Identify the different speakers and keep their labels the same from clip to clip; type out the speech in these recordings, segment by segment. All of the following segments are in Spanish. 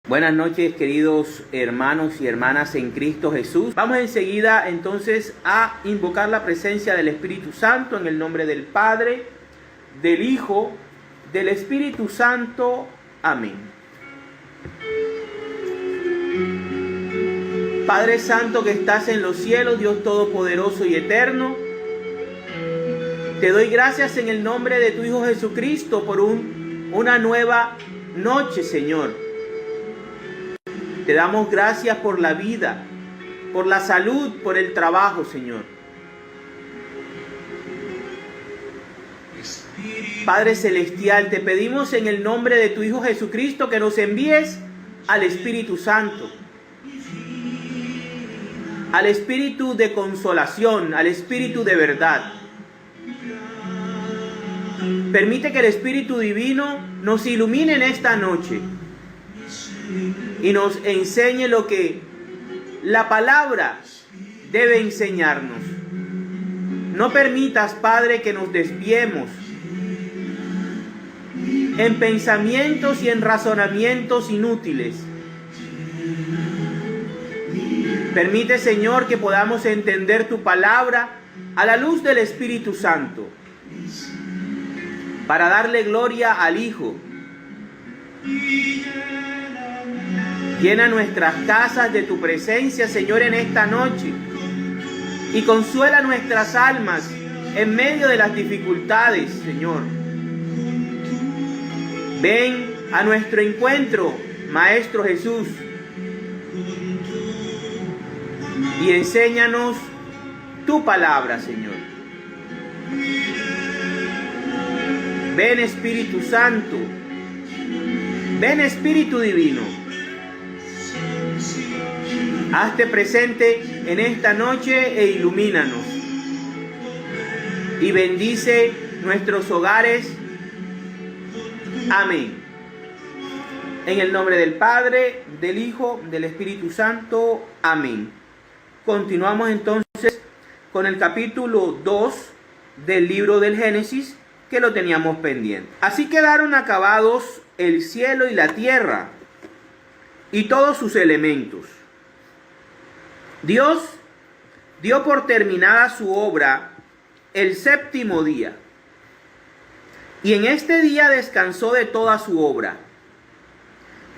Speaker 1: Buenas noches, queridos hermanos y hermanas en Cristo Jesús. Vamos enseguida entonces a invocar la presencia del Espíritu Santo en el nombre del Padre, del Hijo, del Espíritu Santo. Amén. Padre Santo que estás en los cielos, Dios Todopoderoso y Eterno, te doy gracias en el nombre de tu Hijo Jesucristo por una nueva noche, Señor. Te damos gracias por la vida, por la salud, por el trabajo, Señor. Padre Celestial, te pedimos en el nombre de tu Hijo Jesucristo que nos envíes al Espíritu Santo, al Espíritu de consolación, al Espíritu de verdad. Permite que el Espíritu Divino nos ilumine en esta noche y nos enseñe lo que la palabra debe enseñarnos. No permitas, Padre, que nos desviemos en pensamientos y en razonamientos inútiles. Permite, Señor, que podamos entender tu palabra a la luz del Espíritu Santo, para darle gloria al Hijo. Llena nuestras casas de tu presencia, Señor, en esta noche, y consuela nuestras almas en medio de las dificultades, Señor. Ven a nuestro encuentro, Maestro Jesús, y enséñanos tu palabra, Señor. Ven, Espíritu Santo, ven, Espíritu Divino. Hazte presente en esta noche e ilumínanos. Y bendice nuestros hogares. Amén. En el nombre del Padre, del Hijo, del Espíritu Santo. Amén. Continuamos entonces con el capítulo 2 del libro del Génesis, que lo teníamos pendiente. Así quedaron acabados el cielo y la tierra y todos sus elementos. Dios dio por terminada su obra el séptimo día, y en este día descansó de toda su obra.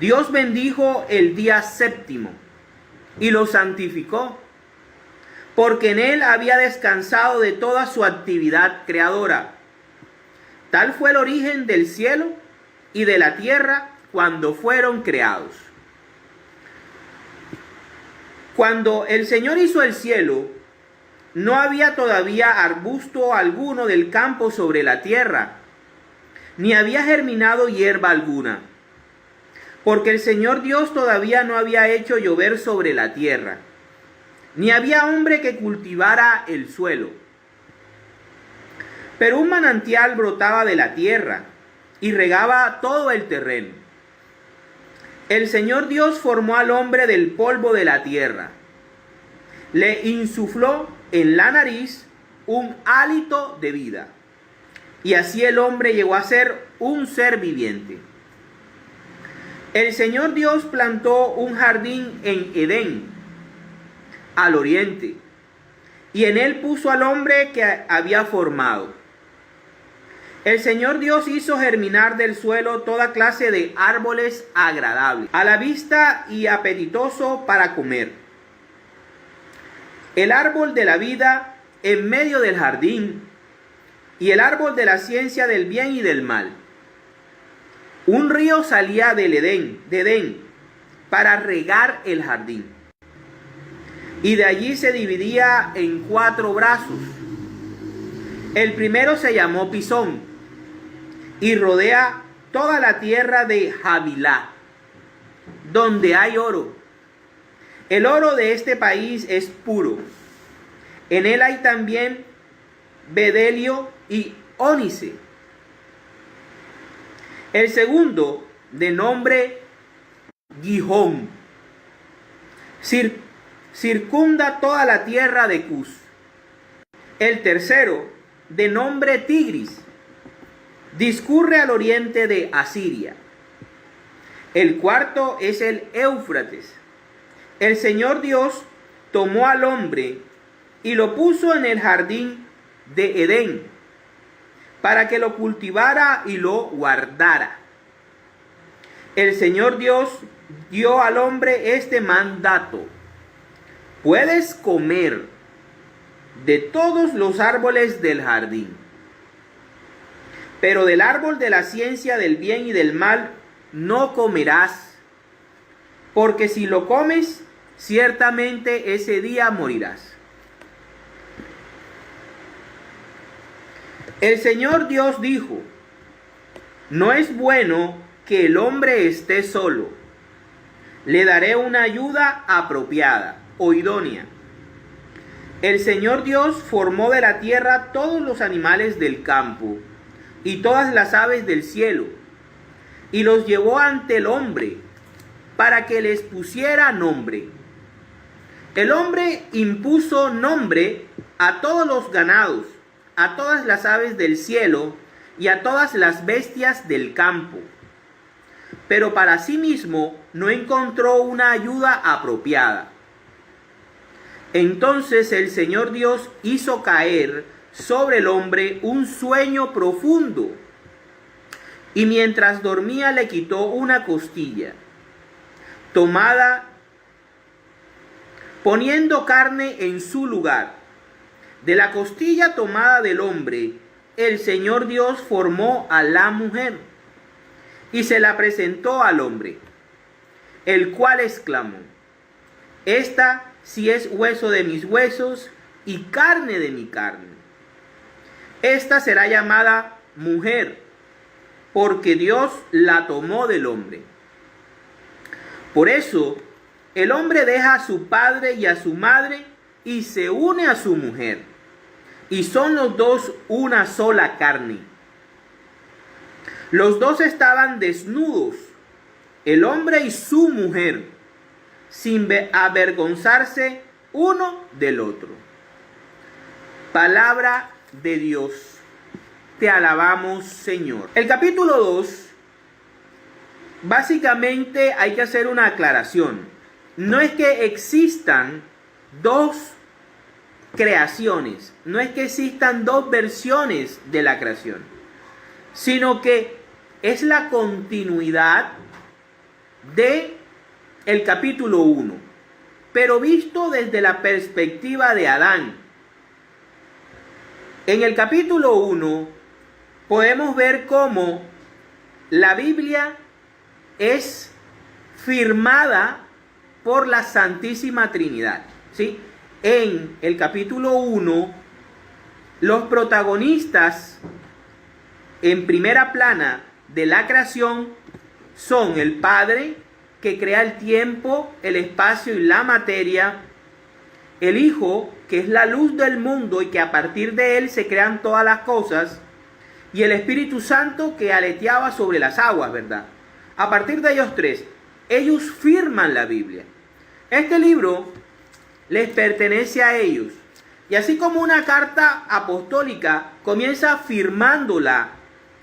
Speaker 1: Dios bendijo el día séptimo y lo santificó, porque en él había descansado de toda su actividad creadora. Tal fue el origen del cielo y de la tierra cuando fueron creados. Cuando el Señor hizo el cielo, no había todavía arbusto alguno del campo sobre la tierra, ni había germinado hierba alguna, porque el Señor Dios todavía no había hecho llover sobre la tierra, ni había hombre que cultivara el suelo. Pero un manantial brotaba de la tierra y regaba todo el terreno. El Señor Dios formó al hombre del polvo de la tierra. Le insufló en la nariz un hálito de vida. Y así el hombre llegó a ser un ser viviente. El Señor Dios plantó un jardín en Edén, al oriente, y en él puso al hombre que había formado. El Señor Dios hizo germinar del suelo toda clase de árboles agradables a la vista y apetitoso para comer. El árbol de la vida en medio del jardín y el árbol de la ciencia del bien y del mal. Un río salía de Edén, para regar el jardín. Y de allí se dividía en 4 brazos. El primero se llamó Pisón, y rodea toda la tierra de Havilá, donde hay oro. El oro de este país es puro. En él hay también bedelio y ónice. El segundo, de nombre Gihón, circunda toda la tierra de Cus. El tercero, de nombre Tigris, discurre al oriente de Asiria. El cuarto es el Éufrates. El Señor Dios tomó al hombre y lo puso en el jardín de Edén para que lo cultivara y lo guardara. El Señor Dios dio al hombre este mandato: puedes comer de todos los árboles del jardín, pero del árbol de la ciencia del bien y del mal no comerás, porque si lo comes, ciertamente ese día morirás. El Señor Dios dijo: no es bueno que el hombre esté solo. Le daré una ayuda apropiada o idónea. El Señor Dios formó de la tierra todos los animales del campo y todas las aves del cielo, y los llevó ante el hombre para que les pusiera nombre. El hombre impuso nombre a todos los ganados, a todas las aves del cielo y a todas las bestias del campo. Pero para sí mismo no encontró una ayuda apropiada. Entonces el Señor Dios hizo caer sobre el hombre un sueño profundo, y mientras dormía le quitó una costilla tomada, poniendo carne en su lugar. De la costilla tomada del hombre, el Señor Dios formó a la mujer y se la presentó al hombre, el cual exclamó: esta sí es hueso de mis huesos y carne de mi carne. Esta será llamada mujer, porque Dios la tomó del hombre. Por eso, el hombre deja a su padre y a su madre y se une a su mujer, y son los dos una sola carne. Los dos estaban desnudos, el hombre y su mujer, sin avergonzarse uno del otro. Palabra de Dios. Te alabamos, Señor. El capítulo 2, básicamente hay que hacer una aclaración. No es que existan dos creaciones, no es que existan dos versiones de la creación, sino que es la continuidad de el capítulo 1, pero visto desde la perspectiva de Adán. En el capítulo 1 podemos ver cómo la Biblia es firmada por la Santísima Trinidad, ¿sí? En el capítulo 1, los protagonistas en primera plana de la creación son el Padre, que crea el tiempo, el espacio y la materia; el Hijo, que es la luz del mundo y que a partir de él se crean todas las cosas; y el Espíritu Santo, que aleteaba sobre las aguas, ¿verdad? A partir de ellos tres, ellos firman la Biblia. Este libro les pertenece a ellos. Y así como una carta apostólica comienza firmándola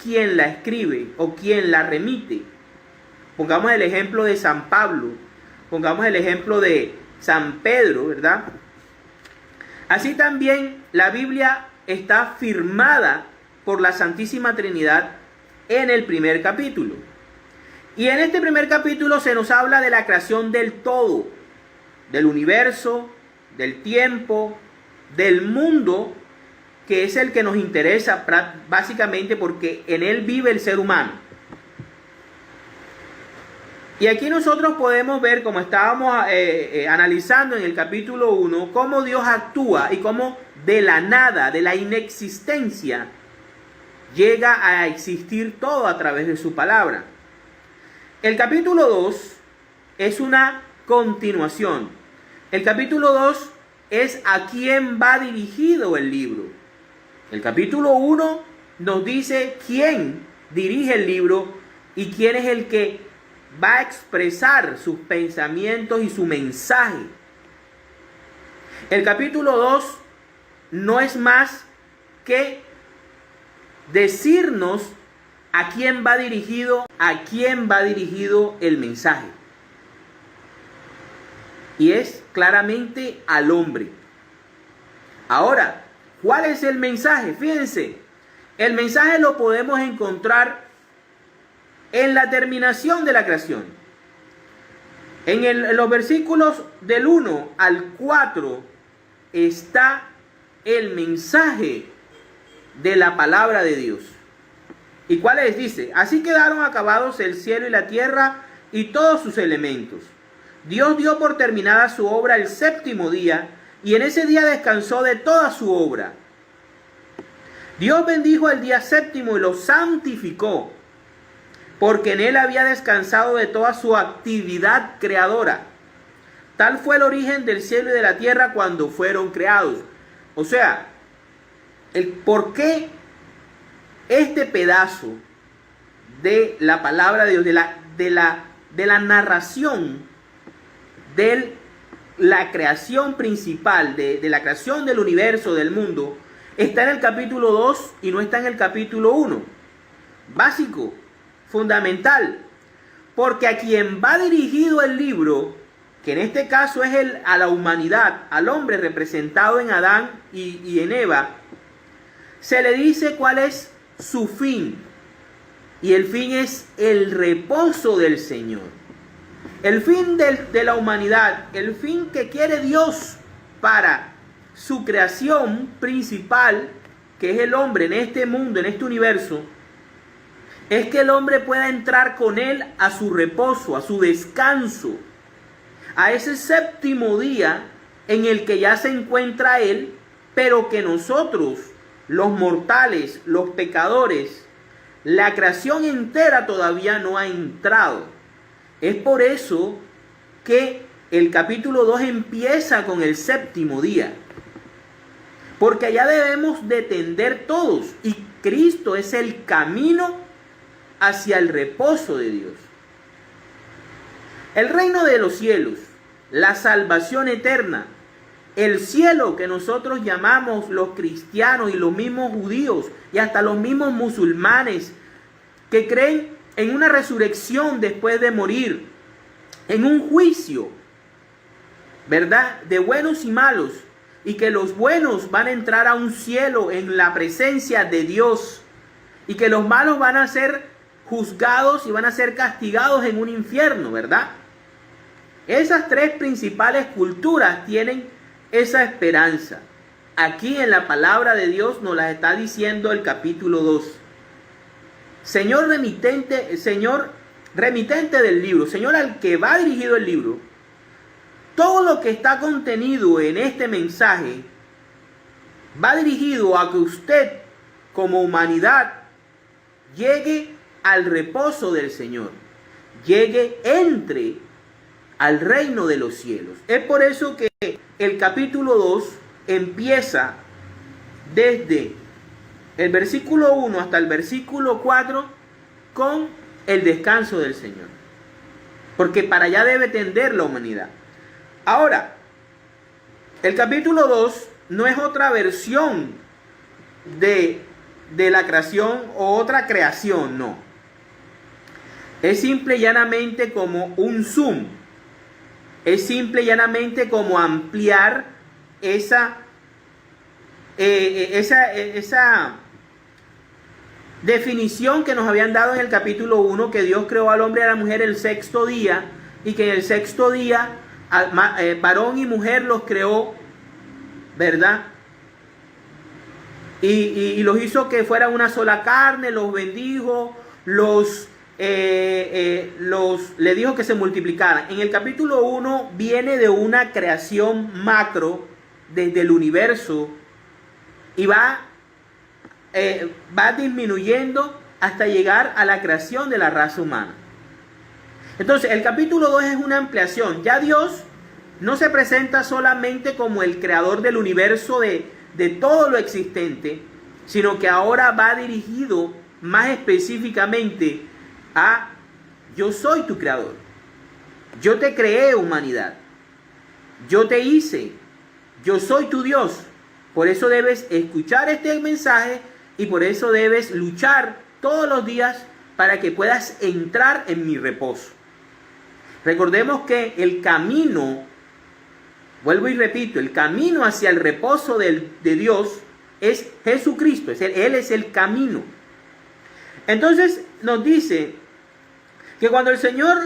Speaker 1: quien la escribe o quien la remite. Pongamos el ejemplo de San Pablo, pongamos el ejemplo de San Pedro, ¿verdad? Así también la Biblia está firmada por la Santísima Trinidad en el primer capítulo. Y en este primer capítulo se nos habla de la creación del todo, del universo, del tiempo, del mundo, que es el que nos interesa básicamente porque en él vive el ser humano. Y aquí nosotros podemos ver, como estábamos analizando en el capítulo 1, cómo Dios actúa y cómo de la nada, de la inexistencia, llega a existir todo a través de su palabra. El capítulo 2 es una continuación. El capítulo 2 es a quién va dirigido el libro. El capítulo 1 nos dice quién dirige el libro y quién es el que va a expresar sus pensamientos y su mensaje. El capítulo 2 no es más que decirnos ¿A quién va dirigido? ¿A quién va dirigido el mensaje? Y es claramente al hombre. Ahora, ¿cuál es el mensaje? Fíjense, el mensaje lo podemos encontrar en la terminación de la creación. En los versículos del 1 al 4 está el mensaje de la palabra de Dios. ¿Y cuál es? Dice, así quedaron acabados el cielo y la tierra y todos sus elementos. Dios dio por terminada su obra el séptimo día, y en ese día descansó de toda su obra. Dios bendijo el día séptimo y lo santificó, porque en él había descansado de toda su actividad creadora. Tal fue el origen del cielo y de la tierra cuando fueron creados. O sea, el por qué este pedazo de la palabra de Dios, de la narración de la creación principal, de la creación del universo, del mundo, está en el capítulo 2 y no está en el capítulo 1. Básico, fundamental, porque a quien va dirigido el libro, que en este caso es a la humanidad, al hombre representado en Adán y en Eva, se le dice cuál es su fin. Y el fin es el reposo del Señor. El fin de la humanidad, el fin que quiere Dios para su creación principal, que es el hombre en este mundo, en este universo, es que el hombre pueda entrar con él a su reposo, a su descanso, a ese séptimo día en el que ya se encuentra él, pero que nosotros, los mortales, los pecadores, la creación entera todavía no ha entrado. Es por eso que el capítulo 2 empieza con el séptimo día. Porque allá debemos de tender todos. Y Cristo es el camino hacia el reposo de Dios. El reino de los cielos, la salvación eterna, el cielo que nosotros llamamos los cristianos y los mismos judíos y hasta los mismos musulmanes que creen en una resurrección después de morir, en un juicio, ¿verdad?, de buenos y malos, y que los buenos van a entrar a un cielo en la presencia de Dios, y que los malos van a ser juzgados y van a ser castigados en un infierno, ¿verdad? Esas tres principales culturas tienen esa esperanza. Aquí en la palabra de Dios nos las está diciendo el capítulo 2. Señor remitente del libro, Señor al que va dirigido el libro, todo lo que está contenido en este mensaje va dirigido a que usted como humanidad llegue al reposo del Señor, entre al reino de los cielos. Es por eso que el capítulo 2 empieza desde el versículo 1 hasta el versículo 4 con el descanso del Señor. Porque para allá debe tender la humanidad. Ahora, el capítulo 2 no es otra versión de la creación o otra creación, no. Es simple y llanamente como un zoom. Es simple y llanamente como ampliar esa definición que nos habían dado en el capítulo 1, que Dios creó al hombre y a la mujer el sexto día, y que en el sexto día varón y mujer los creó, ¿verdad? Y los hizo que fueran una sola carne, los bendijo, le dijo que se multiplicaran. En el capítulo 1 viene de una creación macro desde el universo y va disminuyendo hasta llegar a la creación de la raza humana. Entonces el capítulo 2 es una ampliación. Ya Dios no se presenta solamente como el creador del universo de todo lo existente, sino que ahora va dirigido más específicamente a: yo soy tu creador, yo te creé, humanidad, yo te hice, yo soy tu Dios. Por eso debes escuchar este mensaje y por eso debes luchar todos los días para que puedas entrar en mi reposo. Recordemos que el camino, vuelvo y repito, el camino hacia el reposo de Dios es Jesucristo, Él es el camino. Entonces nos dice que cuando el Señor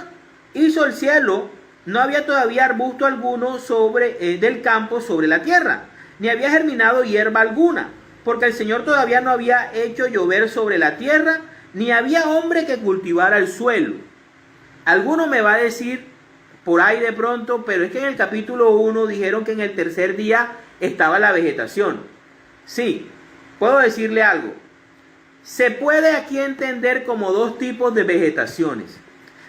Speaker 1: hizo el cielo, no había todavía arbusto alguno del campo sobre la tierra, ni había germinado hierba alguna, porque el Señor todavía no había hecho llover sobre la tierra, ni había hombre que cultivara el suelo. Alguno me va a decir por ahí de pronto, pero es que en el capítulo 1 dijeron que en el tercer día estaba la vegetación. Sí, puedo decirle algo. Se puede aquí entender como dos tipos de vegetaciones.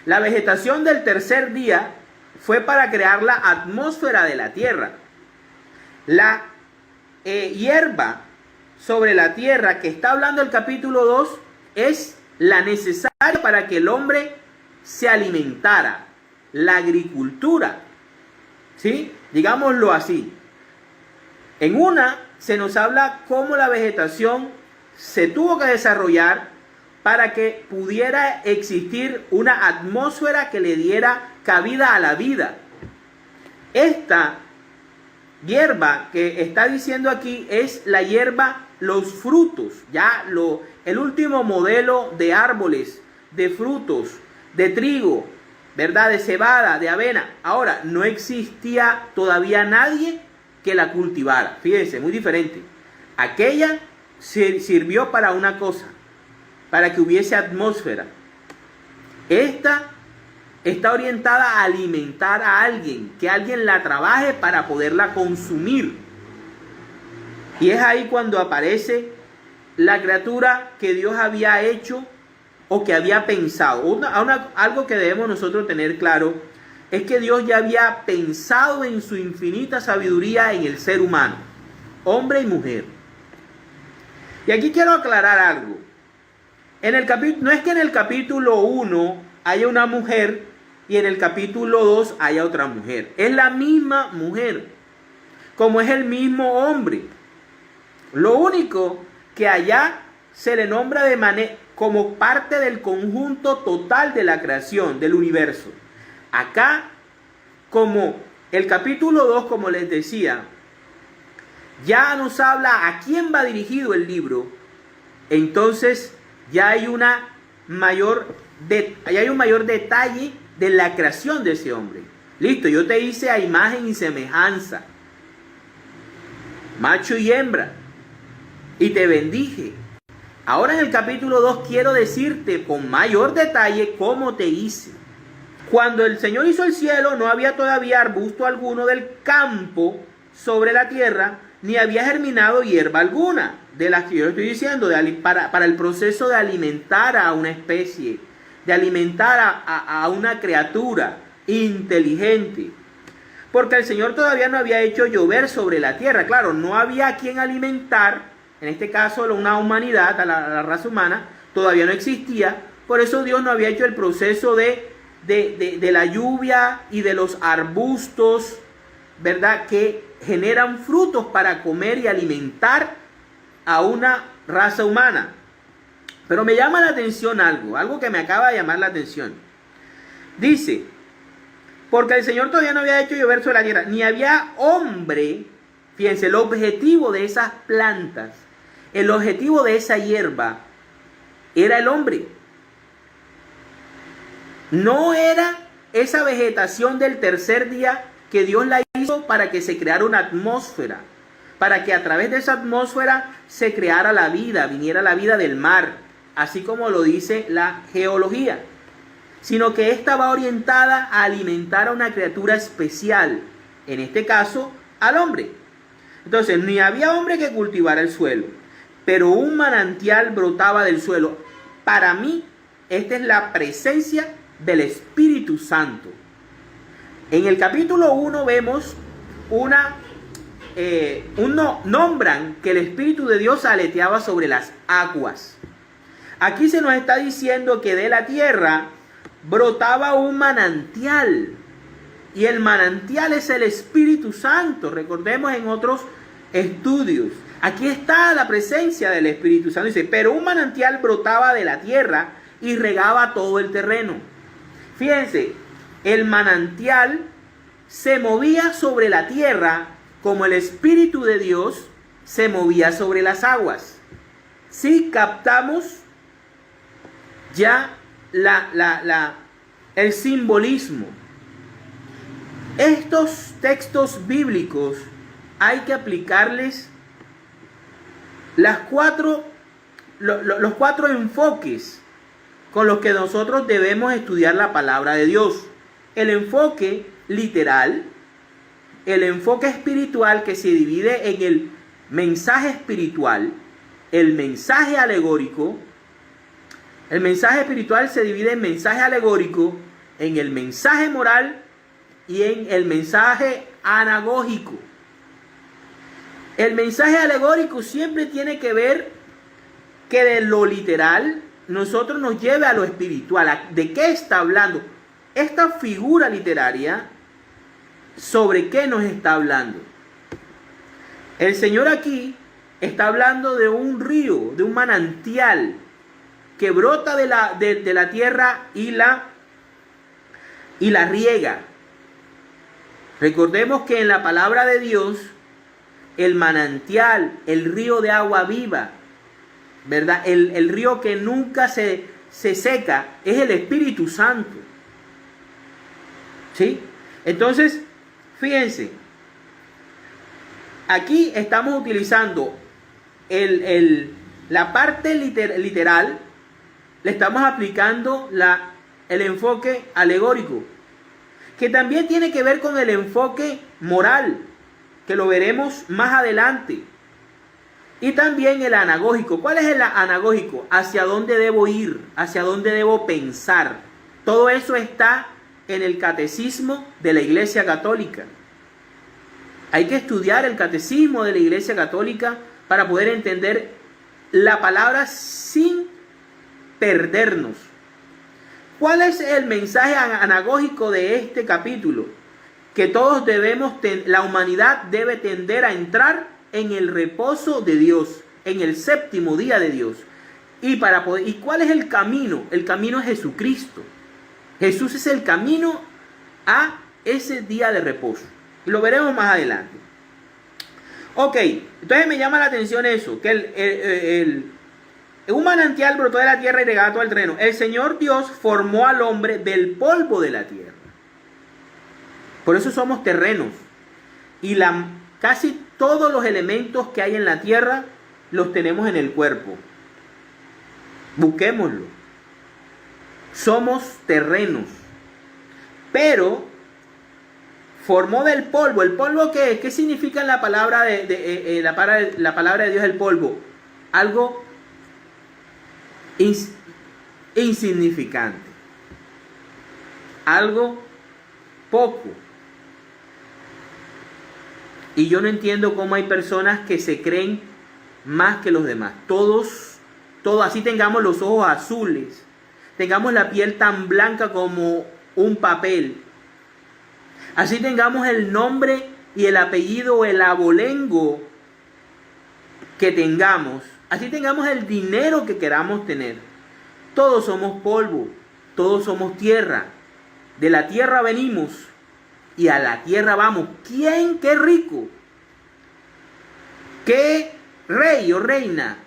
Speaker 1: La vegetación del tercer día fue para crear la atmósfera de la tierra. La hierba sobre la tierra que está hablando el capítulo 2 es la necesaria para que el hombre se alimentara. La agricultura, ¿sí? Digámoslo así. En una se nos habla cómo la vegetación se tuvo que desarrollar para que pudiera existir una atmósfera que le diera cabida a la vida. Esta hierba que está diciendo aquí es la hierba, los frutos, el último modelo de árboles, de frutos, de trigo, ¿verdad? De cebada, de avena. Ahora, no existía todavía nadie que la cultivara. Fíjense, muy diferente. Aquella sirvió para una cosa, para que hubiese atmósfera. Esta está orientada a alimentar a alguien, que alguien la trabaje para poderla consumir. Y es ahí cuando aparece la criatura que Dios había hecho o que había pensado. Algo que debemos nosotros tener claro es que Dios ya había pensado en su infinita sabiduría en el ser humano, hombre y mujer. Y aquí quiero aclarar algo. No es que en el capítulo 1 haya una mujer y en el capítulo 2 haya otra mujer. Es la misma mujer, como es el mismo hombre. Lo único que allá se le nombra como parte del conjunto total de la creación, del universo. Acá, como el capítulo 2, como les decía, ya nos habla a quién va dirigido el libro. Entonces ya hay un mayor detalle de la creación de ese hombre. Listo, yo te hice a imagen y semejanza, macho y hembra, y te bendije. Ahora en el capítulo 2 quiero decirte con mayor detalle cómo te hice. Cuando el Señor hizo el cielo, no había todavía arbusto alguno del campo sobre la tierra, ni había germinado hierba alguna, de las que yo estoy diciendo, para el proceso de alimentar a una especie, de alimentar a una criatura inteligente. Porque el Señor todavía no había hecho llover sobre la tierra. Claro, no había a quien alimentar, en este caso una humanidad, a la raza humana, todavía no existía. Por eso Dios no había hecho el proceso de la lluvia y de los arbustos, ¿verdad?, que generan frutos para comer y alimentar a una raza humana. Pero me llama la atención algo que me acaba de llamar la atención. Dice, porque el Señor todavía no había hecho llover sobre la tierra, ni había hombre. Fíjense, el objetivo de esas plantas, el objetivo de esa hierba, era el hombre. No era esa vegetación del tercer día que Dios la hizo para que se creara una atmósfera, para que a través de esa atmósfera se creara la vida, viniera la vida del mar, así como lo dice la geología, sino que esta va orientada a alimentar a una criatura especial, en este caso al hombre. Entonces, ni había hombre que cultivara el suelo, pero un manantial brotaba del suelo. Para mí, esta es la presencia del Espíritu Santo. En el capítulo 1 vemos nombran que el Espíritu de Dios aleteaba sobre las aguas. Aquí se nos está diciendo que de la tierra brotaba un manantial. Y el manantial es el Espíritu Santo. Recordemos en otros estudios. Aquí está la presencia del Espíritu Santo. Dice, pero un manantial brotaba de la tierra y regaba todo el terreno. Fíjense, el manantial se movía sobre la tierra como el Espíritu de Dios se movía sobre las aguas. Si captamos ya el simbolismo. Estos textos bíblicos hay que aplicarles los cuatro enfoques con los que nosotros debemos estudiar la palabra de Dios. El enfoque literal, el enfoque espiritual que se divide en el mensaje espiritual, el mensaje alegórico. El mensaje espiritual se divide en mensaje alegórico, en el mensaje moral y en el mensaje anagógico. El mensaje alegórico siempre tiene que ver que de lo literal nosotros nos lleve a lo espiritual. ¿De qué está hablando? Esta figura literaria, ¿sobre qué nos está hablando? El Señor aquí está hablando de un río, de un manantial que brota de la tierra y la riega. Recordemos que en la palabra de Dios, el manantial, el río de agua viva, ¿verdad? El río que nunca se seca, es el Espíritu Santo. ¿Sí? Entonces, fíjense, aquí estamos utilizando la parte literal, le estamos aplicando el enfoque alegórico, que también tiene que ver con el enfoque moral, que lo veremos más adelante. Y también el anagógico. ¿Cuál es el anagógico? ¿Hacia dónde debo ir? ¿Hacia dónde debo pensar? Todo eso está en el catecismo de la Iglesia Católica. Hay que estudiar el catecismo de la Iglesia Católica para poder entender la palabra sin perdernos. ¿Cuál es el mensaje anagógico de este capítulo? Que todos la humanidad debe tender a entrar en el reposo de Dios, en el séptimo día de Dios. ¿Y cuál es el camino? El camino es Jesucristo. Jesús es el camino a ese día de reposo. Y lo veremos más adelante. Ok, entonces me llama la atención eso, que un manantial brotó de la tierra y regaba todo el terreno. El Señor Dios formó al hombre del polvo de la tierra. Por eso somos terrenos. Y casi todos los elementos que hay en la tierra los tenemos en el cuerpo. Busquémoslo. Somos terrenos. Pero formó del polvo. ¿El polvo qué es? ¿Qué significa en la palabra la palabra de Dios el polvo? Algo insignificante. Algo poco. Y yo no entiendo cómo hay personas que se creen más que los demás. Todos, así tengamos los ojos azules, tengamos la piel tan blanca como un papel, así tengamos el nombre y el apellido o el abolengo que tengamos, así tengamos el dinero que queramos tener. Todos somos polvo, todos somos tierra. De la tierra venimos y a la tierra vamos. ¿Quién? ¿Qué rico? ¿Qué rey o reina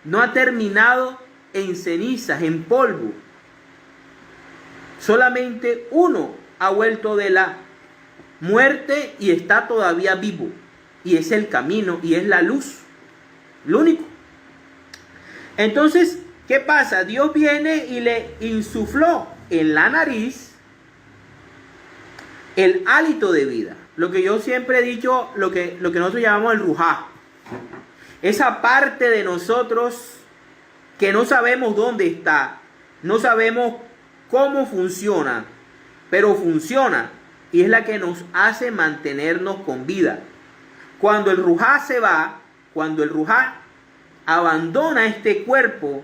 Speaker 1: no ha terminado en cenizas, en polvo? Solamente uno ha vuelto de la muerte y está todavía vivo. Y es el camino y es la luz. Lo único. Entonces, ¿qué pasa? Dios viene y le insufló en la nariz el hálito de vida. Lo que yo siempre he dicho, lo que nosotros llamamos el rujá. Esa parte de nosotros que no sabemos dónde está, no sabemos cómo funciona, pero funciona y es la que nos hace mantenernos con vida. Cuando el rujá se va, cuando el rujá abandona este cuerpo,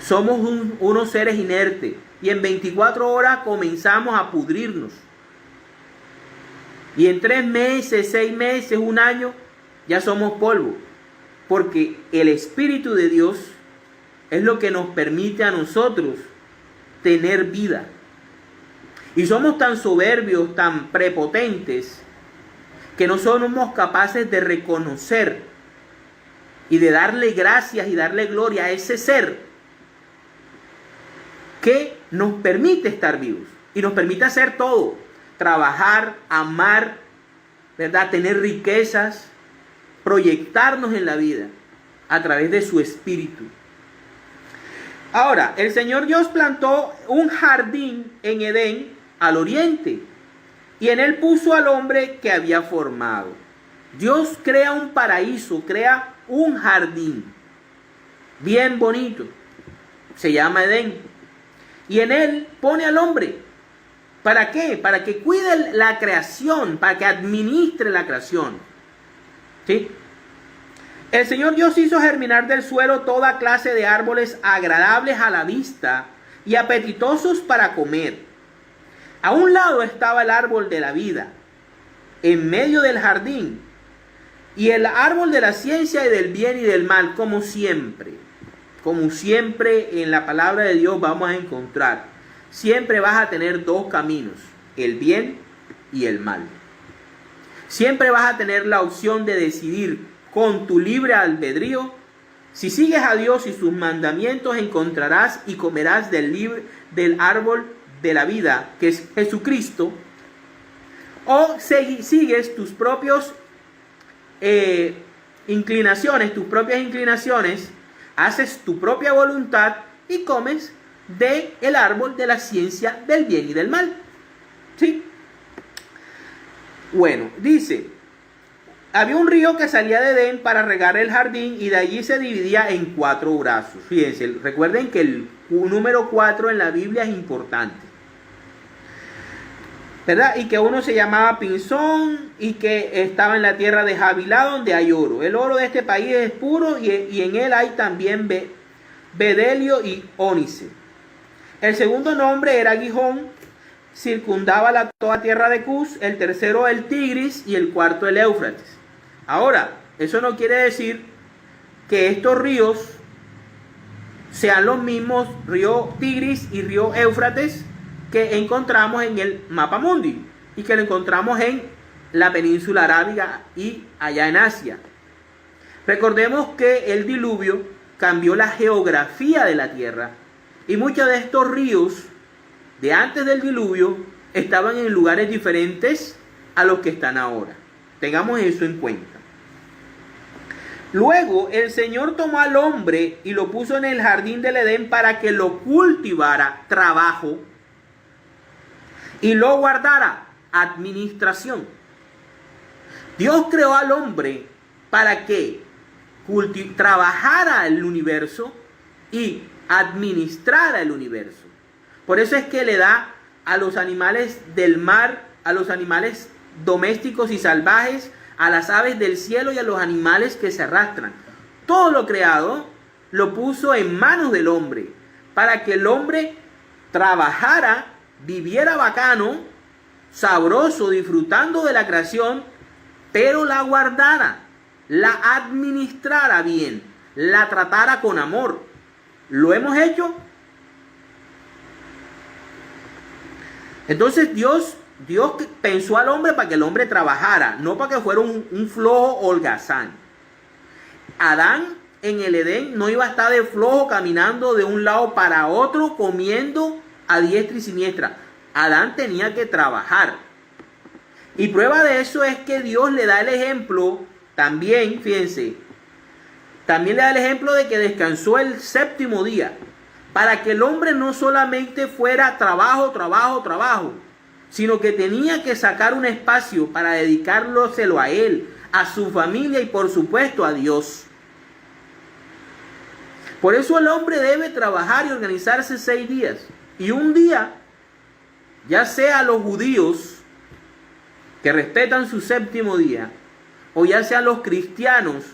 Speaker 1: somos unos seres inertes y en 24 horas comenzamos a pudrirnos. Y en 3 meses, 6 meses, un año, ya somos polvo, porque el Espíritu de Dios es lo que nos permite a nosotros tener vida. Y somos tan soberbios, tan prepotentes, que no somos capaces de reconocer y de darle gracias y darle gloria a ese ser que nos permite estar vivos y nos permite hacer todo: trabajar, amar, ¿verdad?, tener riquezas, proyectarnos en la vida a través de su Espíritu. Ahora, el Señor Dios plantó un jardín en Edén al oriente, y en él puso al hombre que había formado. Dios crea un paraíso, crea un jardín bien bonito, se llama Edén, y en él pone al hombre. ¿Para qué? Para que cuide la creación, para que administre la creación. ¿Sí? El Señor Dios hizo germinar del suelo toda clase de árboles agradables a la vista y apetitosos para comer. A un lado estaba el árbol de la vida, en medio del jardín, y el árbol de la ciencia y del bien y del mal, como siempre en la palabra de Dios vamos a encontrar. Siempre vas a tener dos caminos: el bien y el mal. Siempre vas a tener la opción de decidir con tu libre albedrío. Si sigues a Dios y sus mandamientos, encontrarás y comerás del árbol de la vida, que es Jesucristo. O sigues tus propias inclinaciones, haces tu propia voluntad y comes del árbol de la ciencia del bien y del mal. ¿Sí? Bueno, dice: había un río que salía de Edén para regar el jardín, y de allí se dividía en 4 brazos. Fíjense, recuerden que el número 4 en la Biblia es importante, ¿verdad? Y que uno se llamaba Pinzón, y que estaba en la tierra de Havilá, donde hay oro. El oro de este país es puro, y en él hay también bedelio y ónice. El segundo nombre era Gihón, circundaba toda tierra de Cus. El tercero el Tigris, y el cuarto el Éufrates. Ahora, eso no quiere decir que estos ríos sean los mismos río Tigris y río Éufrates que encontramos en el mapa mundi y que lo encontramos en la península arábiga y allá en Asia. Recordemos que el diluvio cambió la geografía de la tierra, y muchos de estos ríos de antes del diluvio estaban en lugares diferentes a los que están ahora. Tengamos eso en cuenta. Luego el Señor tomó al hombre y lo puso en el jardín del Edén para que lo cultivara, trabajo, y lo guardara, administración. Dios creó al hombre para que trabajara el universo y administrara el universo. Por eso es que le da a los animales del mar, a los animales domésticos y salvajes, a las aves del cielo y a los animales que se arrastran. Todo lo creado lo puso en manos del hombre, para que el hombre trabajara, viviera bacano, sabroso, disfrutando de la creación, pero la guardara, la administrara bien, la tratara con amor. ¿Lo hemos hecho? Entonces Dios pensó al hombre para que el hombre trabajara, no para que fuera un flojo holgazán. Adán en el Edén no iba a estar de flojo caminando de un lado para otro, comiendo a diestra y siniestra. Adán tenía que trabajar. Y prueba de eso es que Dios le da el ejemplo también, fíjense, también le da el ejemplo de que descansó el 7º día, para que el hombre no solamente fuera trabajo, sino que tenía que sacar un espacio para dedicárselo a él, a su familia y por supuesto a Dios. Por eso el hombre debe trabajar y organizarse 6 días. Y un día, ya sea los judíos que respetan su 7º día, o ya sean los cristianos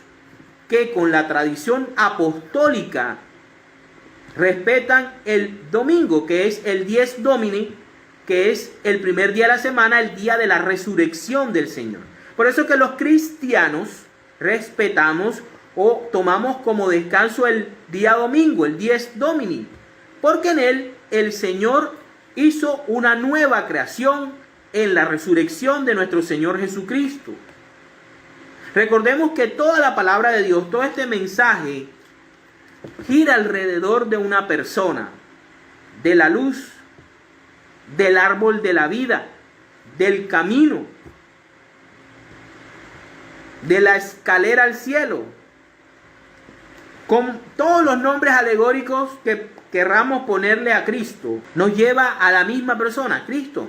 Speaker 1: que con la tradición apostólica respetan el domingo, que es el Dies Domini, que es el primer día de la semana, el día de la resurrección del Señor. Por eso que los cristianos respetamos o tomamos como descanso el día domingo, el Dies Domini, porque en él el Señor hizo una nueva creación en la resurrección de nuestro Señor Jesucristo. Recordemos que toda la palabra de Dios, todo este mensaje, gira alrededor de una persona, de la luz, del árbol de la vida, del camino, de la escalera al cielo, con todos los nombres alegóricos que querramos ponerle a Cristo, nos lleva a la misma persona, Cristo.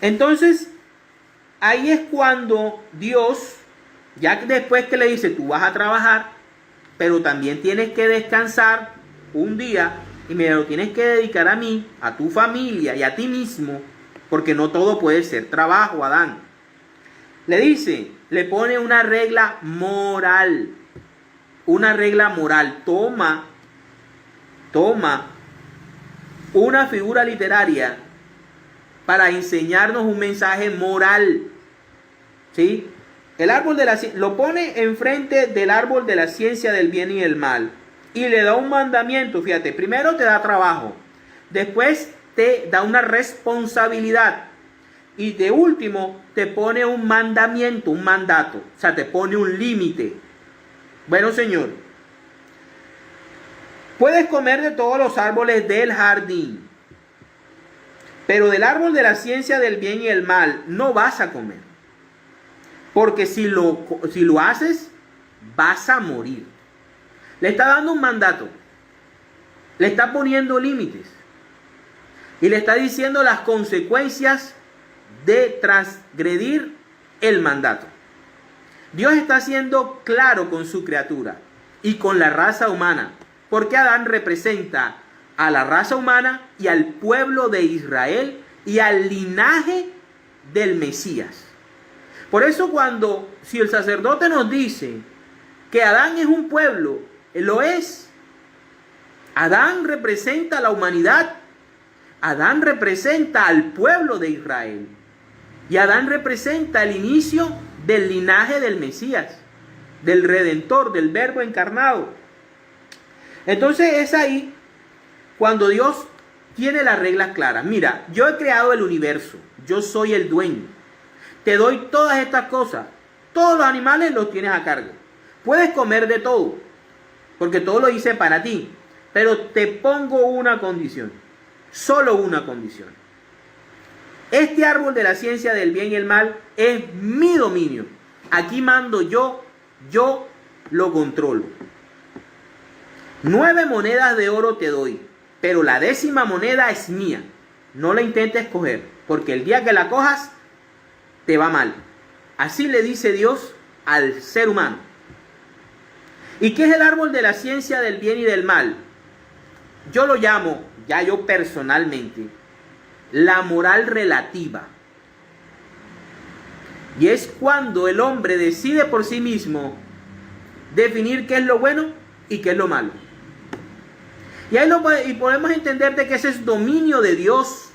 Speaker 1: Entonces, ahí es cuando Dios, ya después que le dice, tú vas a trabajar, pero también tienes que descansar un día y me lo tienes que dedicar a mí, a tu familia y a ti mismo, porque no todo puede ser trabajo, Adán. Le dice, le pone una regla moral. Una regla moral. Toma una figura literaria para enseñarnos un mensaje moral. ¿Sí? El árbol de la lo pone enfrente del árbol de la ciencia del bien y el mal. Y le da un mandamiento, fíjate, primero te da trabajo, después te da una responsabilidad y de último te pone un mandamiento, un mandato, o sea, te pone un límite. Bueno, Señor, puedes comer de todos los árboles del jardín, pero del árbol de la ciencia del bien y el mal no vas a comer, porque si lo haces, vas a morir. Le está dando un mandato, le está poniendo límites y le está diciendo las consecuencias de transgredir el mandato. Dios está siendo claro con su criatura y con la raza humana, porque Adán representa a la raza humana y al pueblo de Israel y al linaje del Mesías. Por eso si el sacerdote nos dice que Adán es un pueblo, lo es. Adán representa a la humanidad. Adán representa al pueblo de Israel. Y Adán representa el inicio del linaje del Mesías, del Redentor, del Verbo encarnado. Entonces es ahí cuando Dios tiene las reglas claras. Mira, yo he creado el universo. Yo soy el dueño. Te doy todas estas cosas. Todos los animales los tienes a cargo. Puedes comer de todo, porque todo lo hice para ti. Pero te pongo una condición. Solo una condición. Este árbol de la ciencia del bien y el mal es mi dominio. Aquí mando yo lo controlo. 9 monedas de oro te doy, pero la 10ª moneda es mía. No la intentes coger, porque el día que la cojas, te va mal. Así le dice Dios al ser humano. ¿Y qué es el árbol de la ciencia del bien y del mal? Yo lo llamo, yo personalmente, la moral relativa. Y es cuando el hombre decide por sí mismo definir qué es lo bueno y qué es lo malo. Y ahí podemos entender de que ese es dominio de Dios.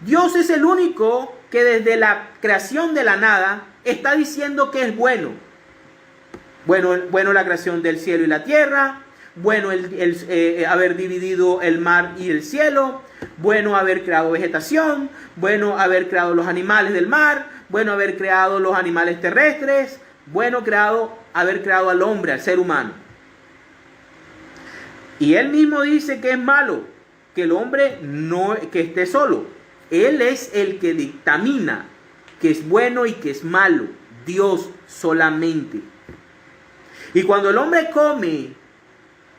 Speaker 1: Dios es el único que desde la creación de la nada está diciendo que es bueno. Bueno la creación del cielo y la tierra. Bueno haber dividido el mar y el cielo. Bueno haber creado vegetación. Bueno haber creado los animales del mar. Bueno haber creado los animales terrestres. Bueno haber creado al hombre, al ser humano. Y él mismo dice que es malo que el hombre que esté solo. Él es el que dictamina que es bueno y que es malo. Dios solamente. Y cuando el hombre come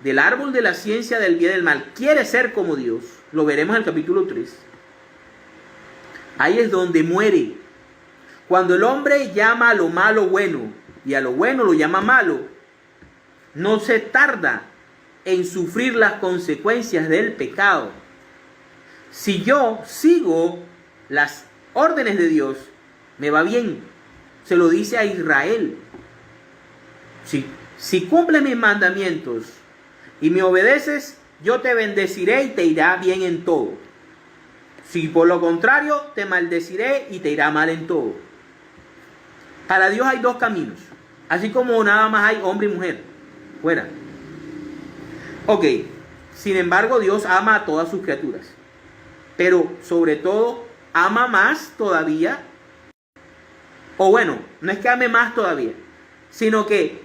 Speaker 1: del árbol de la ciencia del bien y del mal, quiere ser como Dios, lo veremos en el capítulo 3. Ahí es donde muere. Cuando el hombre llama a lo malo bueno y a lo bueno lo llama malo, no se tarda en sufrir las consecuencias del pecado. Si yo sigo las órdenes de Dios, me va bien. Se lo dice a Israel. Si cumples mis mandamientos y me obedeces, yo te bendeciré y te irá bien en todo. Si por lo contrario, te maldeciré y te irá mal en todo. Para Dios hay 2 caminos. Así como nada más hay hombre y mujer. Fuera. Ok. Sin embargo, Dios ama a todas sus criaturas. Pero sobre todo, ama más todavía. O bueno, no es que ame más todavía, sino que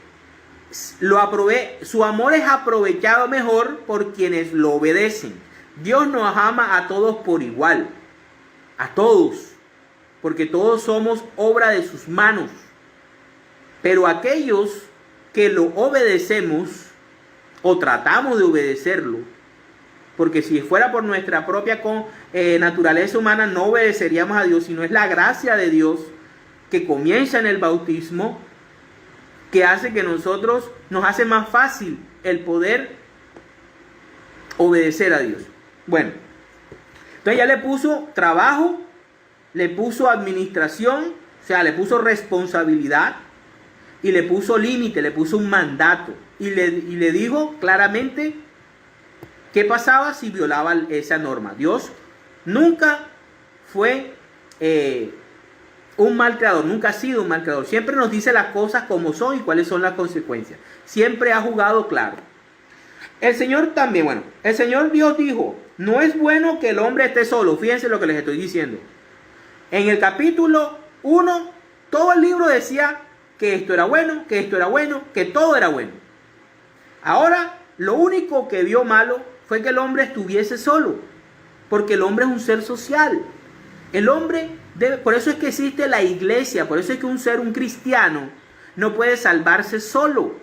Speaker 1: su amor es aprovechado mejor por quienes lo obedecen. Dios nos ama a todos por igual. A todos. Porque todos somos obra de sus manos. Pero aquellos que lo obedecemos o tratamos de obedecerlo, porque si fuera por nuestra propia naturaleza humana no obedeceríamos a Dios, sino es la gracia de Dios que comienza en el bautismo, que hace que nos hace más fácil el poder obedecer a Dios. Bueno, entonces ya le puso trabajo, le puso administración, o sea, le puso responsabilidad y le puso límite, le puso un mandato y le dijo claramente qué pasaba si violaba esa norma. Dios nunca fue un mal creador, nunca ha sido un mal creador. Siempre nos dice las cosas como son y cuáles son las consecuencias. Siempre ha jugado claro. El Señor también, el Señor Dios dijo, no es bueno que el hombre esté solo. Fíjense lo que les estoy diciendo. En el capítulo 1, todo el libro decía que esto era bueno, que esto era bueno, que todo era bueno. Ahora, lo único que vio malo fue que el hombre estuviese solo. Porque el hombre es un ser social. El hombre por eso es que existe la iglesia, por eso es que un cristiano, no puede salvarse solo.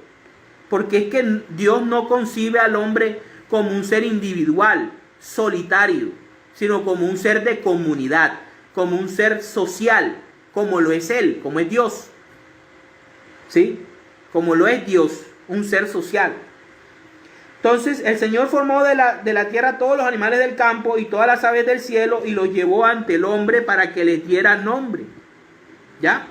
Speaker 1: Porque es que Dios no concibe al hombre como un ser individual, solitario, sino como un ser de comunidad, como un ser social, como lo es Él, como es Dios. ¿Sí? Como lo es Dios, un ser social. Entonces el Señor formó de la tierra todos los animales del campo y todas las aves del cielo y los llevó ante el hombre para que les diera nombre. ¿Ya?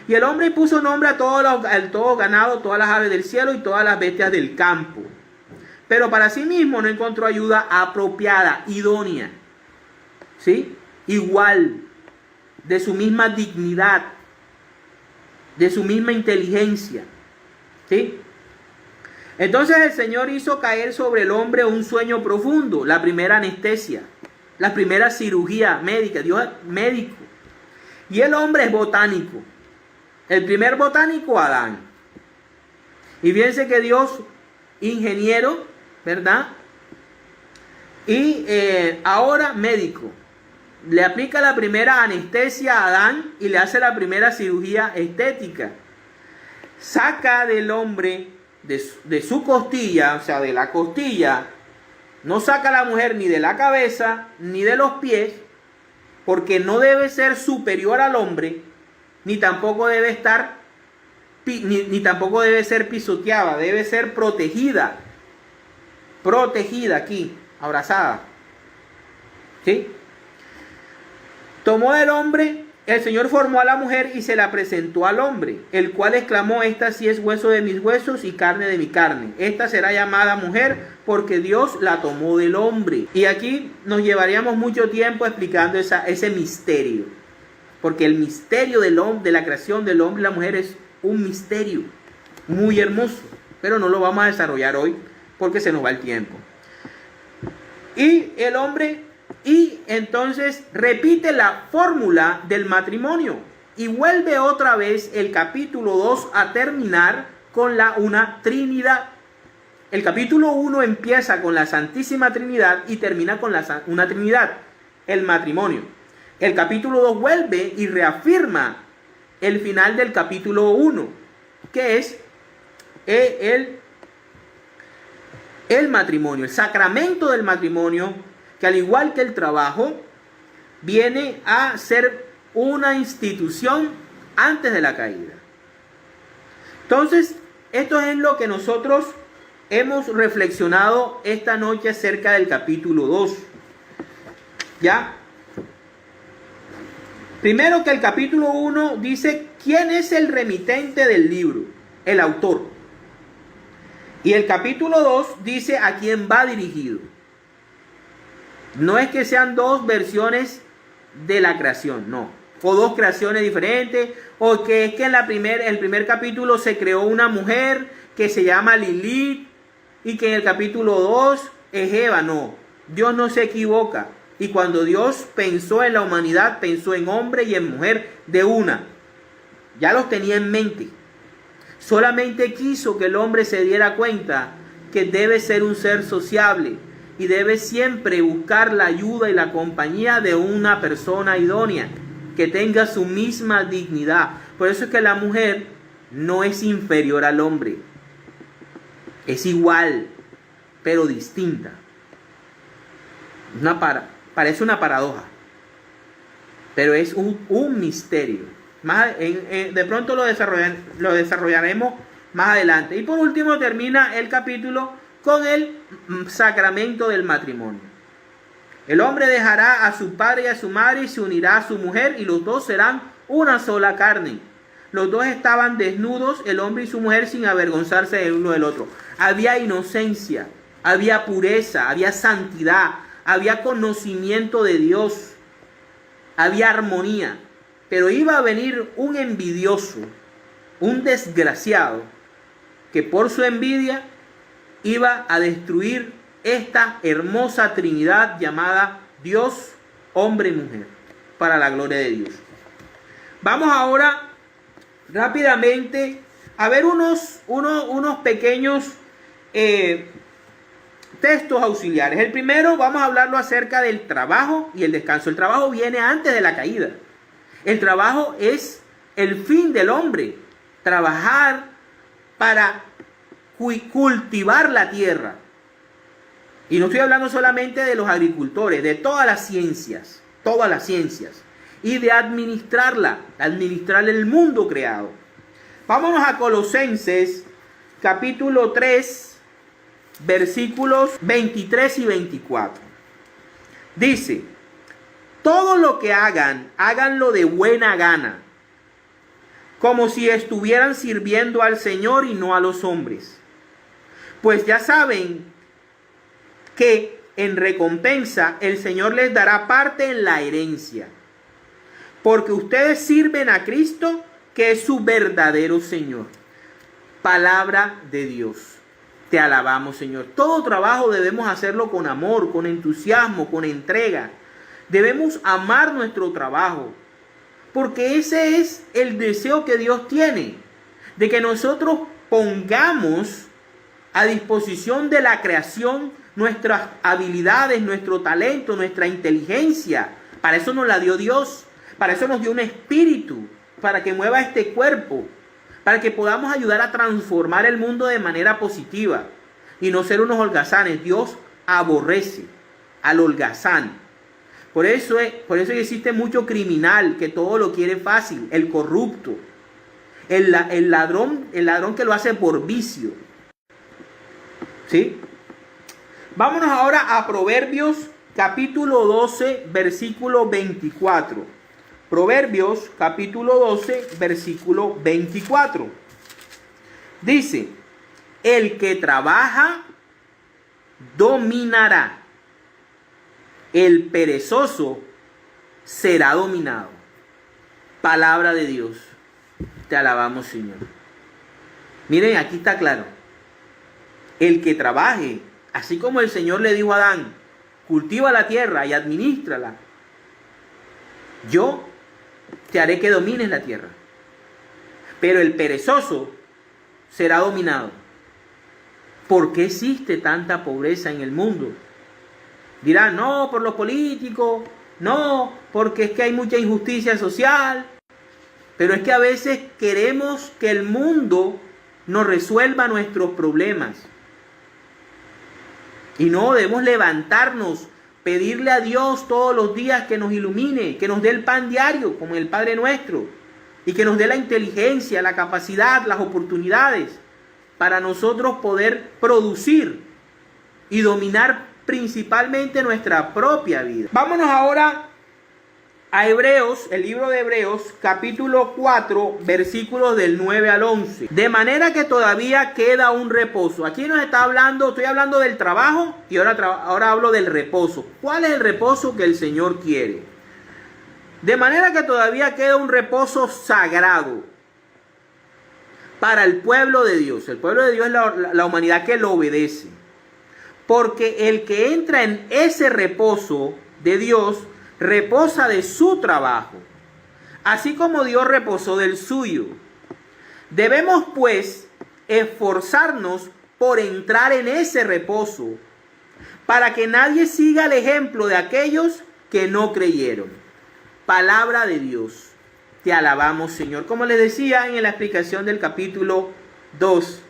Speaker 1: Y el hombre puso nombre a todo ganado, todas las aves del cielo y todas las bestias del campo. Pero para sí mismo no encontró ayuda apropiada, idónea. ¿Sí? Igual, de su misma dignidad, de su misma inteligencia. ¿Sí? Entonces el Señor hizo caer sobre el hombre un sueño profundo, la primera anestesia, la primera cirugía médica, Dios es médico. Y el hombre es botánico. El primer botánico, Adán. Y fíjense que Dios, ingeniero, ¿verdad? Y ahora médico. Le aplica la primera anestesia a Adán y le hace la primera cirugía estética. Saca del hombre de su costilla, o sea, de la costilla, no saca a la mujer ni de la cabeza ni de los pies, porque no debe ser superior al hombre, ni tampoco debe estar, ni tampoco debe ser pisoteada, debe ser protegida aquí, abrazada. ¿Sí? Tomó del hombre, el Señor formó a la mujer y se la presentó al hombre, el cual exclamó, esta sí es hueso de mis huesos y carne de mi carne. Esta será llamada mujer porque Dios la tomó del hombre. Y aquí nos llevaríamos mucho tiempo explicando ese misterio. Porque el misterio de la creación del hombre y la mujer es un misterio muy hermoso. Pero no lo vamos a desarrollar hoy porque se nos va el tiempo. Y el hombre... Y entonces repite la fórmula del matrimonio y vuelve otra vez el capítulo 2 a terminar con una Trinidad. El capítulo 1 empieza con la Santísima Trinidad y termina con una Trinidad, el matrimonio. El capítulo 2 vuelve y reafirma el final del capítulo 1, que es el matrimonio, el sacramento del matrimonio, que al igual que el trabajo, viene a ser una institución antes de la caída. Entonces, esto es lo que nosotros hemos reflexionado esta noche acerca del capítulo 2. ¿Ya? Primero que el capítulo 1 dice quién es el remitente del libro, el autor. Y el capítulo 2 dice a quién va dirigido. No es que sean dos versiones de la creación, no. o dos creaciones diferentes, o que es que en el primer capítulo se creó una mujer que se llama Lilith y que en el capítulo 2 es Eva. No, Dios no se equivoca. Y cuando Dios pensó en la humanidad, pensó en hombre y en mujer de una. Ya los tenía en mente. Solamente quiso que el hombre se diera cuenta que debe ser un ser sociable y debe siempre buscar la ayuda y la compañía de una persona idónea que tenga su misma dignidad. Por eso es que la mujer no es inferior al hombre. Es igual, pero distinta. Parece una paradoja, pero es un misterio. De pronto lo desarrollaremos más adelante. Y por último termina el capítulo con el sacramento del matrimonio. El hombre dejará a su padre y a su madre y se unirá a su mujer y los dos serán una sola carne. Los dos estaban desnudos, el hombre y su mujer, sin avergonzarse el uno del otro. Había inocencia, había pureza, había santidad, había conocimiento de Dios, había armonía. Pero iba a venir un envidioso, un desgraciado, que por su envidia iba a destruir esta hermosa Trinidad llamada Dios, hombre y mujer, para la gloria de Dios. Vamos ahora rápidamente a ver unos pequeños textos auxiliares. El primero, vamos a hablarlo acerca del trabajo y el descanso. El trabajo viene antes de la caída. El trabajo es el fin del hombre. Trabajar para cultivar la tierra. Y no estoy hablando solamente de los agricultores, de todas las ciencias. Y de administrar el mundo creado. Vámonos a Colosenses, capítulo 3, versículos 23 y 24. Dice: todo lo que hagan, háganlo de buena gana, como si estuvieran sirviendo al Señor y no a los hombres. Pues ya saben que en recompensa el Señor les dará parte en la herencia, porque ustedes sirven a Cristo, que es su verdadero Señor. Palabra de Dios. Te alabamos, Señor. Todo trabajo debemos hacerlo con amor, con entusiasmo, con entrega. Debemos amar nuestro trabajo, porque ese es el deseo que Dios tiene, de que nosotros pongamos a disposición de la creación nuestras habilidades, nuestro talento, nuestra inteligencia. Para eso nos la dio Dios, para eso nos dio un espíritu, para que mueva este cuerpo, para que podamos ayudar a transformar el mundo de manera positiva y no ser unos holgazanes. Dios aborrece al holgazán. Por eso existe mucho criminal que todo lo quiere fácil, el corrupto, el ladrón que lo hace por vicio. ¿Sí? Vámonos ahora a Proverbios capítulo 12, versículo 24. Proverbios capítulo 12, versículo 24. Dice: el que trabaja dominará, el perezoso será dominado. Palabra de Dios. Te alabamos, Señor. Miren, aquí está claro. El que trabaje, así como el Señor le dijo a Adán: cultiva la tierra y administrala, yo te haré que domines la tierra. Pero el perezoso será dominado. ¿Por qué existe tanta pobreza en el mundo? Dirán: no, por los políticos, no, porque es que hay mucha injusticia social. Pero es que a veces queremos que el mundo nos resuelva nuestros problemas. Y no, debemos levantarnos, pedirle a Dios todos los días que nos ilumine, que nos dé el pan diario, como el Padre Nuestro, y que nos dé la inteligencia, la capacidad, las oportunidades, para nosotros poder producir y dominar principalmente nuestra propia vida. Vámonos ahora a Hebreos, el libro de Hebreos, capítulo 4, versículos del 9 al 11. De manera que todavía queda un reposo. Aquí nos está hablando, estoy hablando del trabajo y ahora hablo del reposo. ¿Cuál es el reposo que el Señor quiere? De manera que todavía queda un reposo sagrado para el pueblo de Dios. El pueblo de Dios es la humanidad que lo obedece. Porque el que entra en ese reposo de Dios, reposa de su trabajo, así como Dios reposó del suyo. Debemos pues esforzarnos por entrar en ese reposo, para que nadie siga el ejemplo de aquellos que no creyeron. Palabra de Dios. Te alabamos, Señor. Como les decía en la explicación del capítulo 2,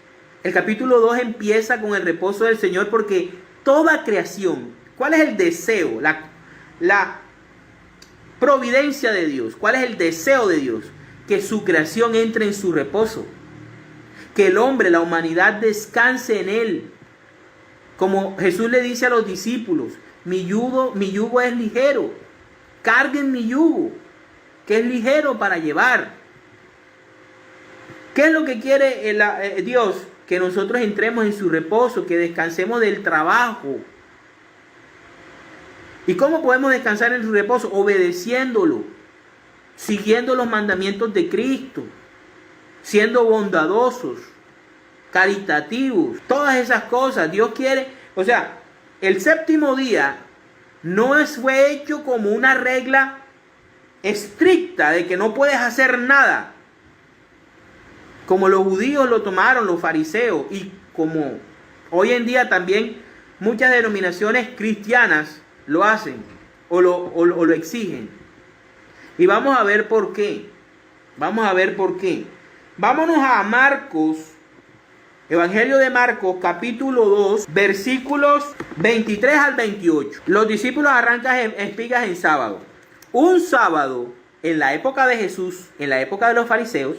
Speaker 1: el capítulo 2 empieza con el reposo del Señor porque toda creación, ¿cuál es el deseo? La providencia de Dios. ¿Cuál es el deseo de Dios? Que su creación entre en su reposo. Que el hombre, la humanidad, descanse en él. Como Jesús le dice a los discípulos, mi yugo es ligero. Carguen mi yugo, que es ligero para llevar. ¿Qué es lo que quiere Dios? Que nosotros entremos en su reposo, que descansemos del trabajo. ¿Y cómo podemos descansar en su reposo? Obedeciéndolo, siguiendo los mandamientos de Cristo, siendo bondadosos, caritativos, todas esas cosas. Dios quiere, o sea, el séptimo día no fue hecho como una regla estricta de que no puedes hacer nada, como los judíos lo tomaron, los fariseos, y como hoy en día también muchas denominaciones cristianas lo hacen o lo exigen. Y vamos a ver por qué. Vámonos a Marcos, Evangelio de Marcos, capítulo 2, versículos 23 al 28. Los discípulos arrancan espigas en sábado. Un sábado, en la época de Jesús, en la época de los fariseos,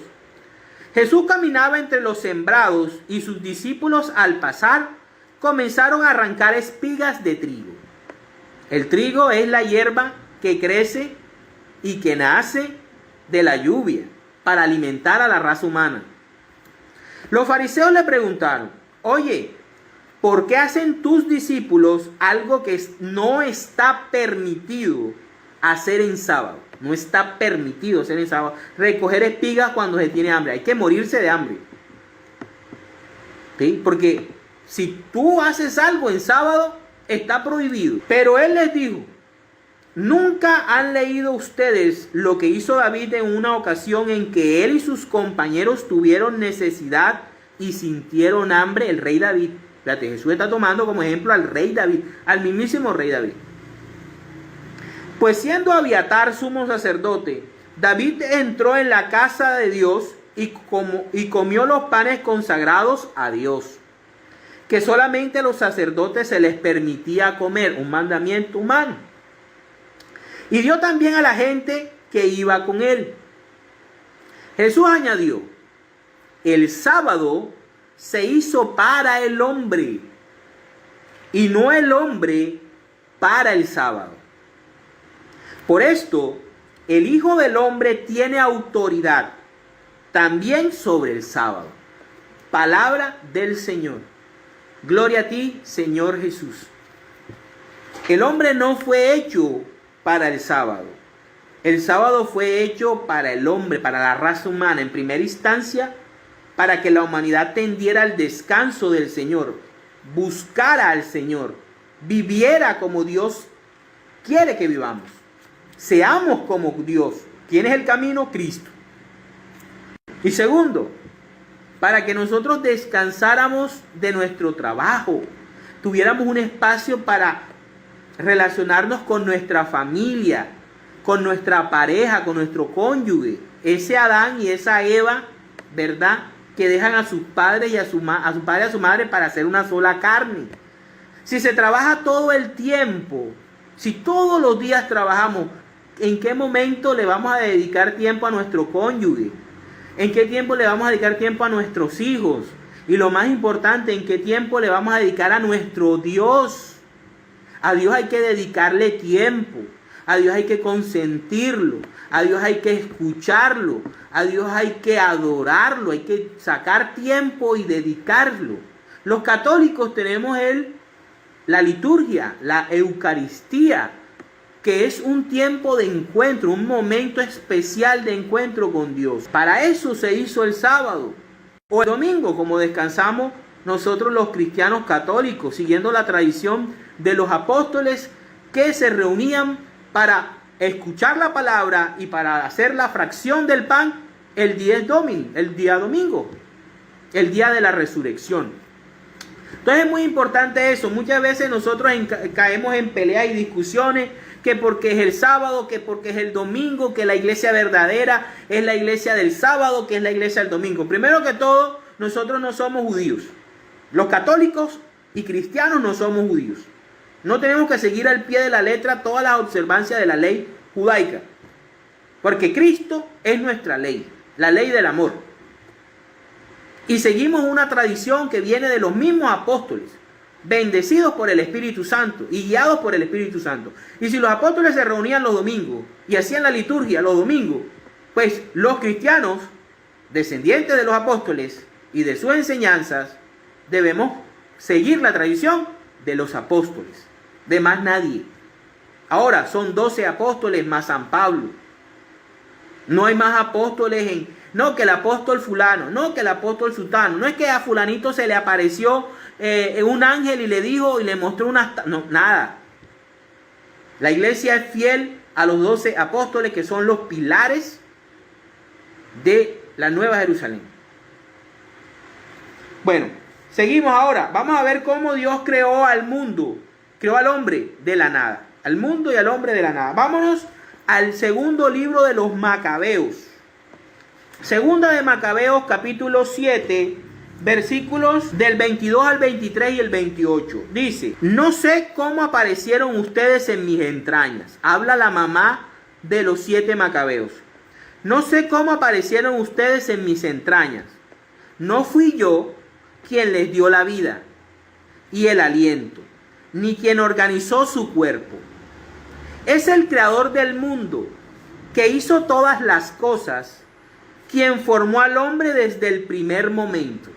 Speaker 1: Jesús caminaba entre los sembrados y sus discípulos al pasar comenzaron a arrancar espigas de trigo. El trigo es la hierba que crece y que nace de la lluvia para alimentar a la raza humana. Los fariseos le preguntaron, oye, ¿por qué hacen tus discípulos algo que no está permitido hacer en sábado? No está permitido hacer en sábado. Recoger espigas cuando se tiene hambre. Hay que morirse de hambre. ¿Sí? Porque si tú haces algo en sábado, está prohibido. Pero él les dijo, ¿nunca han leído ustedes lo que hizo David en una ocasión en que él y sus compañeros tuvieron necesidad y sintieron hambre? El rey David. Fíjate, Jesús está tomando como ejemplo al rey David, al mismísimo rey David. Pues siendo Abiatar sumo sacerdote, David entró en la casa de Dios y comió los panes consagrados a Dios, que solamente a los sacerdotes se les permitía comer, un mandamiento humano. Y dio también a la gente que iba con él. Jesús añadió, el sábado se hizo para el hombre, y no el hombre para el sábado. Por esto, el Hijo del Hombre tiene autoridad también sobre el sábado. Palabra del Señor. Gloria a ti, Señor Jesús. El hombre no fue hecho para el sábado. El sábado fue hecho para el hombre, para la raza humana, en primera instancia, para que la humanidad tendiera al descanso del Señor, buscara al Señor, viviera como Dios quiere que vivamos. Seamos como Dios. ¿Quién es el camino? Cristo. Y segundo, para que nosotros descansáramos de nuestro trabajo, tuviéramos un espacio para relacionarnos con nuestra familia, con nuestra pareja, con nuestro cónyuge. Ese Adán y esa Eva, ¿verdad? Que dejan a sus padres y a su padre y a su madre para hacer una sola carne. Si se trabaja todo el tiempo, si todos los días trabajamos, ¿en qué momento le vamos a dedicar tiempo a nuestro cónyuge? ¿En qué tiempo le vamos a dedicar tiempo a nuestros hijos? Y lo más importante, ¿en qué tiempo le vamos a dedicar a nuestro Dios? A Dios hay que dedicarle tiempo. A Dios hay que consentirlo. A Dios hay que escucharlo. A Dios hay que adorarlo. Hay que sacar tiempo y dedicarlo. Los católicos tenemos la liturgia, la Eucaristía. que es un tiempo de encuentro, un momento especial de encuentro con Dios. Para eso se hizo el sábado o el domingo, como descansamos nosotros los cristianos católicos, siguiendo la tradición de los apóstoles que se reunían para escuchar la palabra y para hacer la fracción del pan el día domingo, el día de la resurrección. Entonces es muy importante eso. Muchas veces nosotros caemos en peleas y discusiones, que porque es el sábado, que porque es el domingo, que la iglesia verdadera es la iglesia del sábado, que es la iglesia del domingo. Primero que todo, nosotros no somos judíos. Los católicos y cristianos no somos judíos. No tenemos que seguir al pie de la letra todas las observancias de la ley judaica, porque Cristo es nuestra ley, la ley del amor. Y seguimos una tradición que viene de los mismos apóstoles, bendecidos por el Espíritu Santo y guiados por el Espíritu Santo. Y si los apóstoles se reunían los domingos y hacían la liturgia los domingos, pues los cristianos, descendientes de los apóstoles y de sus enseñanzas, debemos seguir la tradición de los apóstoles, de más nadie. Ahora son 12 apóstoles más San Pablo. No hay más apóstoles no que el apóstol fulano, no que el apóstol sultano. No es que a fulanito se le apareció un ángel y le dijo y le mostró no, nada. La iglesia es fiel a los 12 apóstoles, que son los pilares de la Nueva Jerusalén. Bueno, seguimos ahora. Vamos a ver cómo Dios creó al mundo, creó al hombre de la nada. Al mundo y al hombre de la nada. Vámonos al segundo libro de los Macabeos. Segunda de Macabeos, capítulo 7, versículos del 22 al 23 y el 28. Dice: no sé cómo aparecieron ustedes en mis entrañas. Habla la mamá de los 7 Macabeos. No sé cómo aparecieron ustedes en mis entrañas. No fui yo quien les dio la vida y el aliento, ni quien organizó su cuerpo. Es el creador del mundo, que hizo todas las cosas, quien formó al hombre desde el primer momento.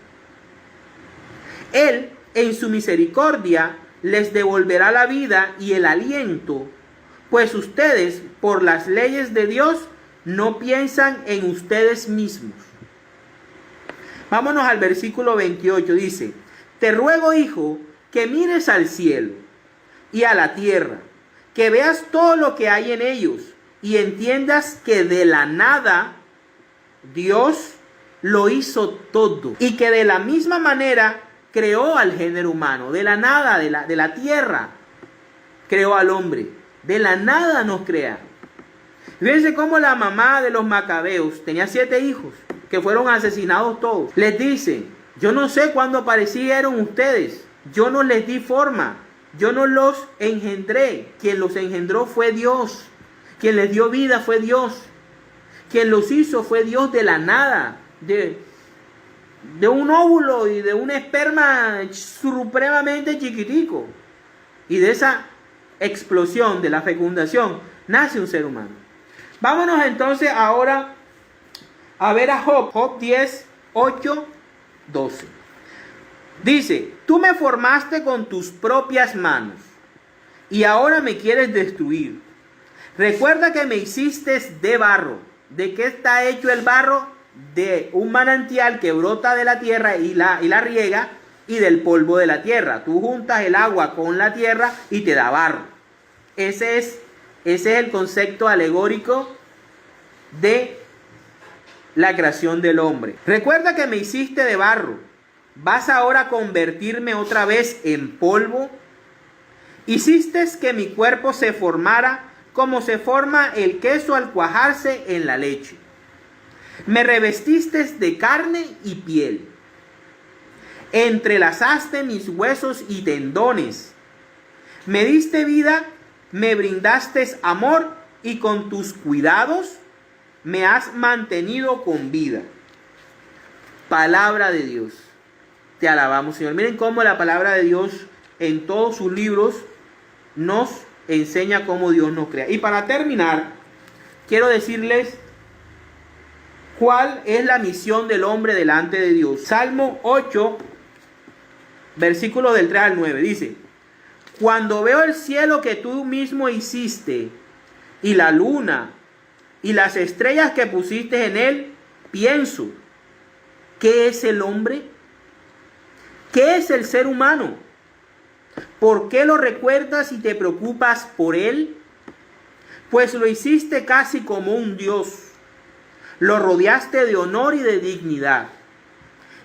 Speaker 1: Él, en su misericordia, les devolverá la vida y el aliento, pues ustedes, por las leyes de Dios, no piensan en ustedes mismos. Vámonos al versículo 28, dice: te ruego, hijo, que mires al cielo y a la tierra, que veas todo lo que hay en ellos y entiendas que de la nada Dios lo hizo todo, y que de la misma manera creó al género humano. De la nada, de la tierra, creó al hombre. De la nada nos crea. Fíjense cómo la mamá de los Macabeos tenía 7 hijos que fueron asesinados todos. Les dice: yo no sé cuándo aparecieron ustedes, yo no les di forma, yo no los engendré. Quien los engendró fue Dios. Quien les dio vida fue Dios. Quien los hizo fue Dios de la nada, de un óvulo y de un esperma supremamente chiquitico. Y de esa explosión, de la fecundación, nace un ser humano. Vámonos entonces ahora a ver a Job. Job 10, 8, 12. Dice: tú me formaste con tus propias manos y ahora me quieres destruir. Recuerda que me hiciste de barro. ¿De qué está hecho el barro? De un manantial que brota de la tierra y la riega, y del polvo de la tierra. Tú juntas el agua con la tierra y te da barro. Ese es el concepto alegórico de la creación del hombre. Recuerda que me hiciste de barro. ¿Vas ahora a convertirme otra vez en polvo? Hiciste que mi cuerpo se formara como se forma el queso al cuajarse en la leche. Me revestiste de carne y piel. Entrelazaste mis huesos y tendones. Me diste vida, me brindaste amor y con tus cuidados me has mantenido con vida. Palabra de Dios. Te alabamos, Señor. Miren cómo la palabra de Dios en todos sus libros nos enseña cómo Dios nos crea. Y para terminar, quiero decirles cuál es la misión del hombre delante de Dios. Salmo 8, versículos del 3 al 9, dice: cuando veo el cielo que tú mismo hiciste y la luna y las estrellas que pusiste en él, pienso, ¿qué es el hombre? ¿Qué es el ser humano? ¿Por qué lo recuerdas y te preocupas por él? Pues lo hiciste casi como un dios. Lo rodeaste de honor y de dignidad.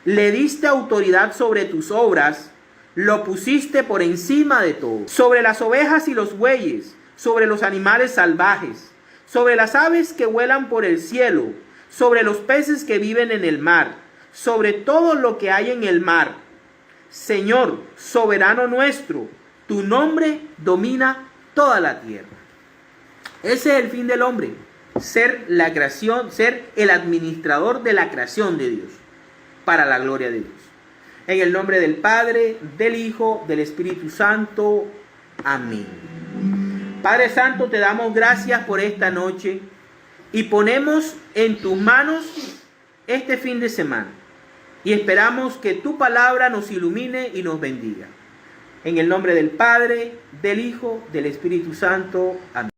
Speaker 1: Le diste autoridad sobre tus obras. Lo pusiste por encima de todo. Sobre las ovejas y los bueyes, sobre los animales salvajes, sobre las aves que vuelan por el cielo, sobre los peces que viven en el mar, sobre todo lo que hay en el mar. Señor, soberano nuestro, tu nombre domina toda la tierra. Ese es el fin del hombre, ser la creación, ser el administrador de la creación de Dios, para la gloria de Dios. En el nombre del Padre, del Hijo, del Espíritu Santo. Amén. Padre Santo, te damos gracias por esta noche y ponemos en tus manos este fin de semana. Y esperamos que tu palabra nos ilumine y nos bendiga. En el nombre del Padre, del Hijo, del Espíritu Santo. Amén.